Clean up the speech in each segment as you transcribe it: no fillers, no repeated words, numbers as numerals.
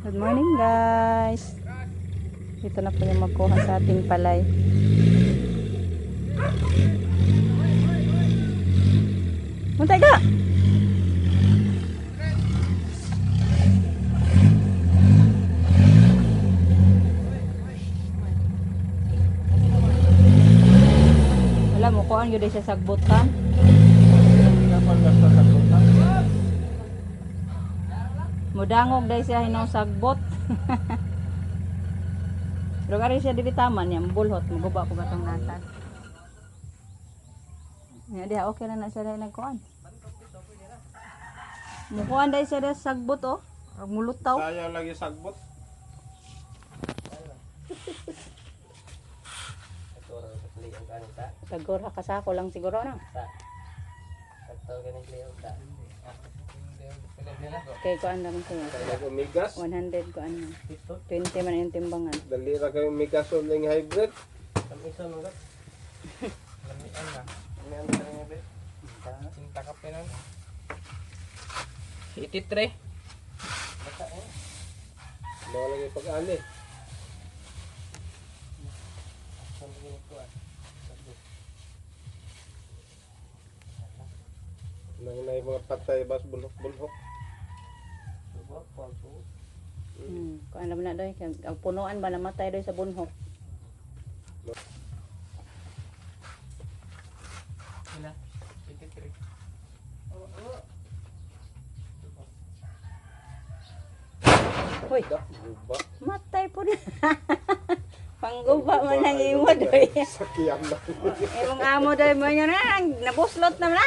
Good morning guys. Ito na po yung magkuha sa ating palay. Muntay ka! Wala mo kuhaan yun siya sagbot ka. Mudangog dahil siya hinong sagbot. Pero kari siya dili taman niya, bulhot, maguba ko gatong natad. Nga diha, okay na siya dahil nagkuhan. Mukuhan dahil siya dahil sagbot oh. Mulutaw. Sayang lagi sagbot. Tagora kasako lang siguro na. Okay, kuan lang siya. Migas. 100 kuan na. 20 man yung timbangan. Dali ra kayo migas o ning hybrid. Isa mo gat. Lamian na. Lamian na rin hybrid. Cinta ka pa lang. 83. Bata eh. Bawa lagi pag-ali. Nang na mga patay bas bulhok-bulhok. Kuan naman na doy, ang punuan ba namatay doy sa bunhok. Sila. 83. Hoy, Guba. matay po na. Pangguba man lang imo doy. Sakyan na. Imong amo doy mo nya na, nabuslot na na.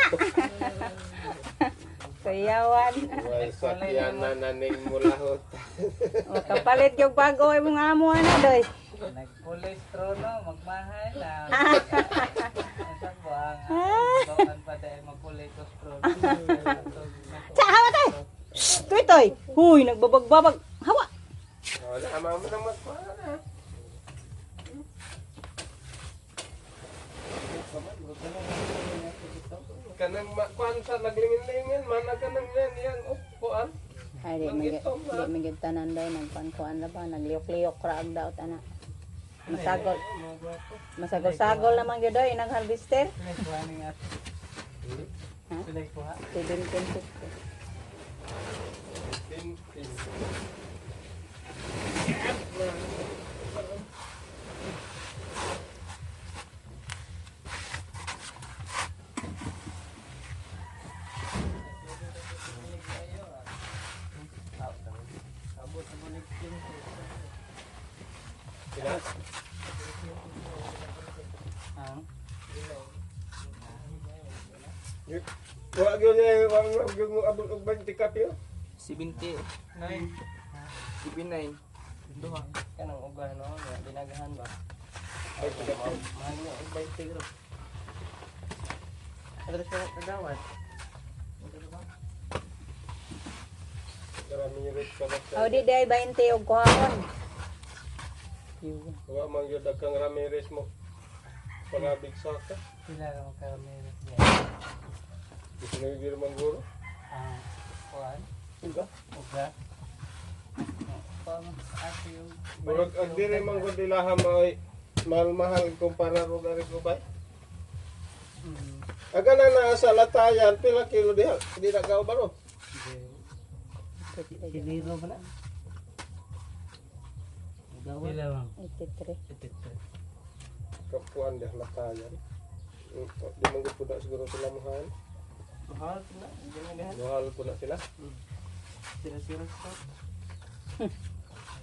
Kuyawan. Way sakyan na naning mulahot. Makapalit yung bago imong amo ana doy. Nag-cholesterol no, magmahal na. Sa buang. Bawaan pa dahil mag-cholesterol. Sa hawa tay. Toy toy. Huy, nagbabagbabag. Hawa. Wala ama mo nang magkuha na. Kanang kuan sa naglingin-lingin mana kanang yan kuan. Ay, di magid tanan day nagkuan-kuan na ba, nagliyok-liyok ra ang daot ana. Masagol. Masagol-sagol naman gyud doy nang harvester. Ha? 1750. Wa gyud ni wang gyud mo abot og 20 kapyo. 79. 79. Duha. Kanang uga no, dinagahan ba? Ay kapyo. Mahal mo og 20 gro. Ada sa kagawad. Karami ni rit ka Aw di day 20 og kuhaon. wa man gyud kang Ramirez mo. Panabig sa ka. Sila ra magkameras niya. Gusto nga gyud man guro. Kuan. Uga. Uga. Pang asyo. Murag ang dire man gud dilaha moy mahal-mahal kumpara ro gari ko bay. Aga na naa sa latayan pila kilo diha di na gaw ba no? Siliro ba na? Pila bang? 83. Kapuan dah latayan. Di man gud pudak siguro sila mahal. Mahal na. Dinagahan. Mahal pudak sila. Sira-sira sa.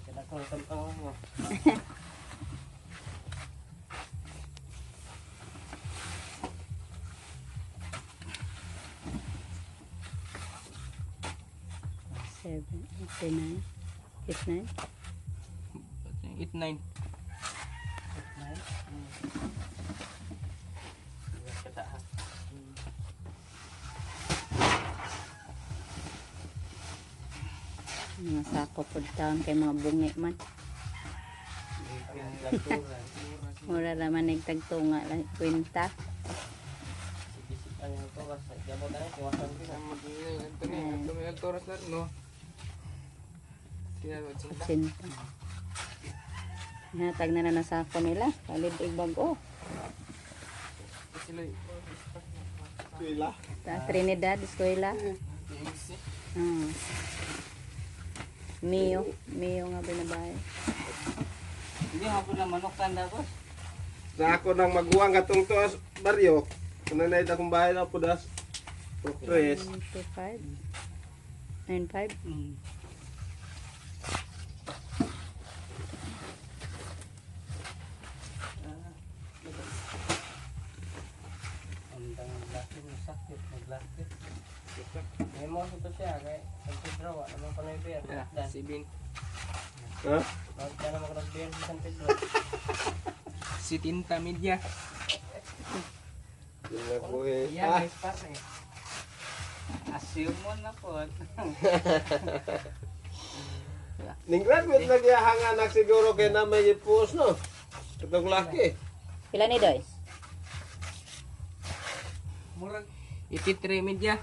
Kita ko tantang mo. Seven, 89, 89. 89. 89. Kata ha. Mga sako po taon kay mga bungi man. Mura naman nagtagtunga lang kwenta. Ano to kasi diamo tani kiwasan din ang magiging ito ni Toras na no. 80. Hatag na nasako nila. Kalid bago. Pila. Sa Trinidad, eskwela. Mio nga binabahay. Hindi ako na manok tanda ko. Sa ako nang maghuwang katong to as baryo. Kung na akong bahay na po das. Progress. 95. 95. Ang laki mo sakit, naglaki. May mo ito siya, kaya San Pedro, naman ko na yung beer. Sibin. Ha? Kaya naman ko na beer sa San Pedro. Si Tinta Media. Hindi ko eh. Yan, may spot eh. Assume mo na po. Ning graduate na kaya hanganak siguro kay na may ipos no. Katong laki. Pila ni Doy? Murag. 83 Media.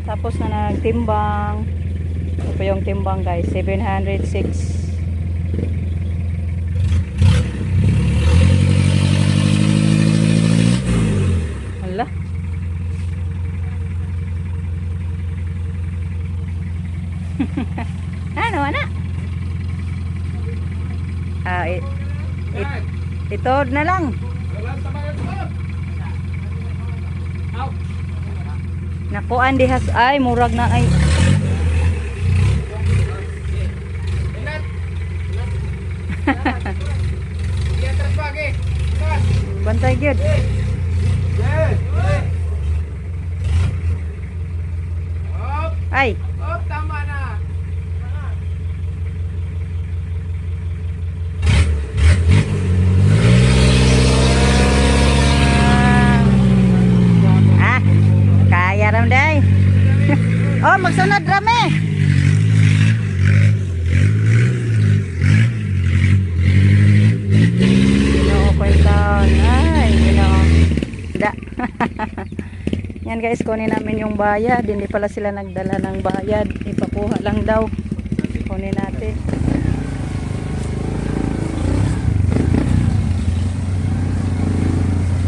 Tapos na nagtimbang. Ito po yung timbang guys. 706. Hala. Ano na? Ito na lang. Nakuan dihas ay murag na ay. Bantay gyud. Ay. Tama na. Kaya ram day. Oh, magsunod rame. Ginoo ko taon. Ay, ginoo. Da. Yan guys, kunin namin yung bayad. Hindi pala sila nagdala ng bayad. Ipakuha lang daw. Kunin natin.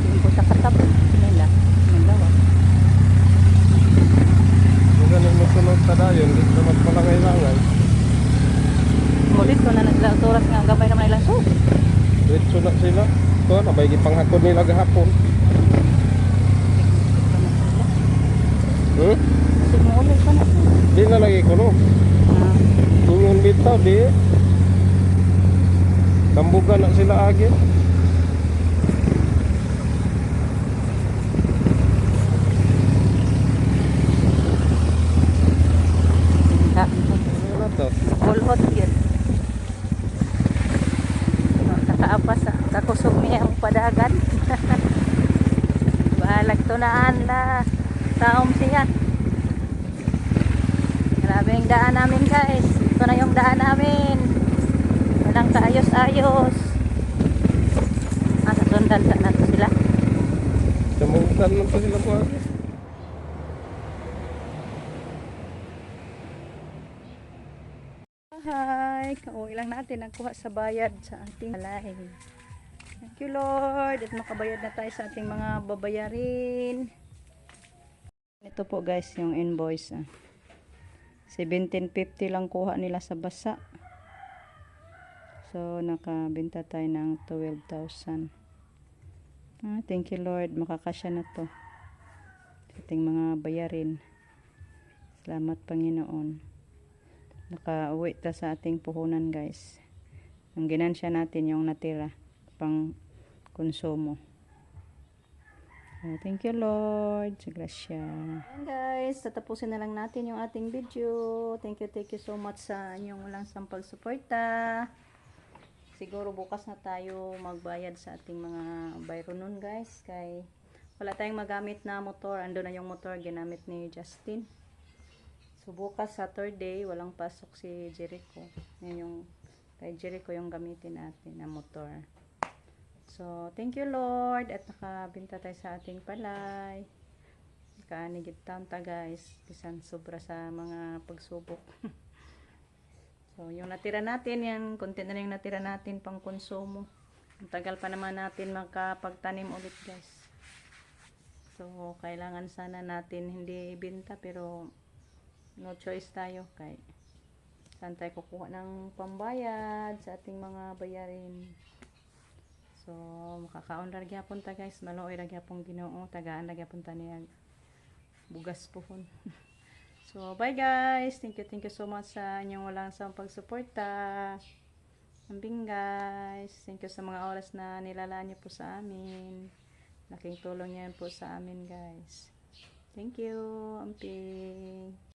Yung po sa katapos nila. Magawa. Ganun mo sunod ta dayon, dito naman pala kailangan. Mulit ko na naglaoras nga gabay naman ilang so. Dito na sila. Ito, nabay gipanghakon nila gahapon. Kasi mo ulit pa na. Di na lagi ko no. Tungon bitaw di. Kambugan na sila agi. Ano to? Kulhot yun. Nakaapas sa kusog niya ang padagan. Bahalag tunaan na taom siya. Grabe yung daan namin guys. Ito na yung daan namin. Walang kaayos-ayos. Sa sundan sa nato sila. Kamutan lang pa sila po. Hi! Kauwi lang natin nagkuha sa bayad sa ating balay. Thank you Lord. At makabayad na tayo sa ating mga babayarin. Ito po guys yung invoice. 1750 lang kuha nila sa basa. So nakabenta tayo ng 12,000. Thank you Lord. Makakasya na to. Sa ating mga bayarin. Salamat Panginoon. Nakauwi ta sa ating puhunan guys. Ang ginansya natin yung natira pang konsumo. Thank you Lord sa grasya. And guys, tatapusin na lang natin yung ating video. Thank you so much sa inyong walang sampag suporta. Siguro bukas na tayo magbayad sa ating mga bayro nun guys. Kay wala tayong magamit na motor. Ando na yung motor ginamit ni Justin. So bukas Saturday, walang pasok si Jericho. Yan yung kay Jericho yung gamitin natin na motor. So thank you Lord at nakabenta tayo sa ating palay. Kaanigid taon ta guys. Bisan sobra sa mga pagsubok. So, yung natira natin, yan, konti na lang yung natira natin pang konsumo. Ang tagal pa naman natin makapagtanim ulit, guys. So, kailangan sana natin hindi ibenta, pero no choice tayo. Kay saan tayo kukuha ng pambayad sa ating mga bayarin. So, makakaon ra gyapon ta, guys. Maluoy ra gyapon Ginoo, tagaan ra gyapon ta niya bugas pohon. So, bye guys. Thank you so much sa inyong walang sawang pagsuporta. Ambing guys. Thank you sa mga oras na nilalaan niyo po sa amin. Laking tulong yan po sa amin guys. Thank you. Amping.